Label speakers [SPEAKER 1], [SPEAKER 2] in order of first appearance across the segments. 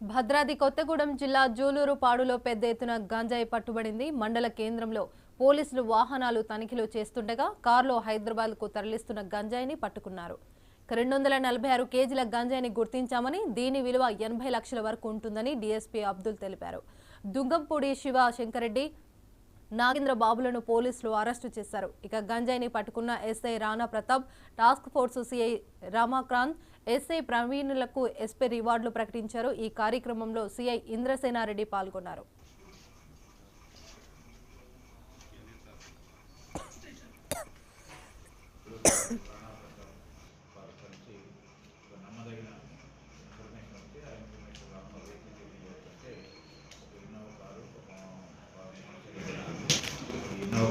[SPEAKER 1] భద్రాద్రి కొత్తగూడెం జిల్లా జూలూరుపాడులో పెద్ద ఎత్తున గంజాయి పట్టుబడింది. మండల కేంద్రంలో పోలీసులు వాహనాలు తనిఖీలు చేస్తుండగా కారులో హైదరాబాద్కు తరలిస్తున్న గంజాయిని పట్టుకున్నారు. 246 కేజీల గంజాయిని గుర్తించామని, దీని విలువ 80 లక్షల వరకు ఉంటుందని డీఎస్పీ అబ్దుల్ తెలిపారు. దుంగంపూడి శివ శంకరెడ్డి, నాగేంద్ర బాబులను పోలీసులు అరెస్టు చేశారు. ఇక గంజాయిని పట్టుకున్న SI Rana Pratap, task force CI Ramakrant, SI ప్రవీణులకు ఎస్పీ రివార్డులు ప్రకటించారు. ఈ కార్యక్రమంలో సిఐ ఇంద్రసేనారెడ్డి పాల్గొన్నారు.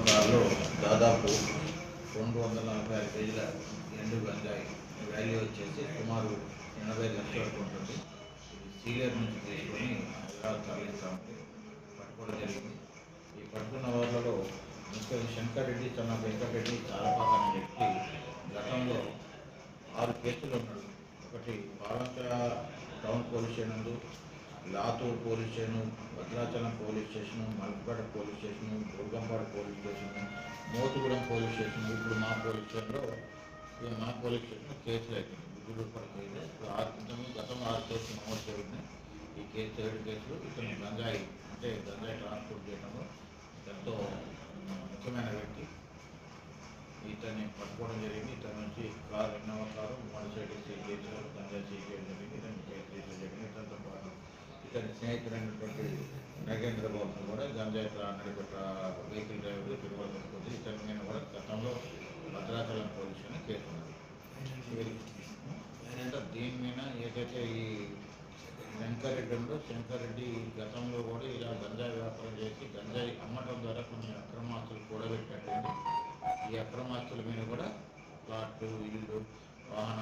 [SPEAKER 2] కారులో దాదాపు 246 కేజీల ఎండు గంజాయి వాల్యూ వచ్చేసి సుమారు 80 లక్షల వరకు ఉంటుంది. ఇది సీలియర్ నుంచి తీసుకొని తరలిస్తామని పట్టుకోవడం జరిగింది. ఈ పట్టుకున్న వాళ్ళలో ముఖ్యంగా శంకరెడ్డి, తన వెంకటరెడ్డి, చాలపాక అనే వ్యక్తి గతంలో 6 కేసులు ఉన్నాడు. ఒకటి Palanka town police station, Latur police station, Bhadrachalam police station, Malpeta police station, Durgampadu police station, Motugudem police station, ఇప్పుడు మా పోలీస్ స్టేషన్లో కేసులు అవుతుంది. జూలూరుపాడు కేసులు గతంలో 6 కేసులు నమోదు జరిగింది. ఈ కేసు 7 కేసులు. ఇతను గంజాయి ట్రాన్స్పోర్ట్ చేయడంలో ఎంతో ముఖ్యమైన వ్యక్తి. ఇతన్ని పట్టుకోవడం జరిగింది. ఇతని నుంచి Innova car, motor cycle seize చేశారు, గంజాయి సీజ్ చేయడం జరిగింది. ఇతను కేసు జరిగింది. ఇతనితో పాటు ఇతని స్నేహితుడైనటువంటి నాగేంద్ర బాబు కూడా గంజాయి నడిపెట్ట వెహికల్ డ్రైవర్ తిరుగుతుంది. ఇతని మీద కూడా గతంలో భద్రాచలం పోలీస్ అని కేసు ఉన్నది. ఏంటంటే దీని మీద ఏదైతే ఈ శంకరెడ్డి గతంలో కూడా ఇలా గంజాయి వ్యాపారం చేసి గంజాయి అమ్మటం ద్వారా కొన్ని అక్రమాస్తులు కూడబెట్టినట్టుంది. ఈ అక్రమాస్తుల మీద కూడా ప్లాట్లు, ఇల్లు, వాహనాలు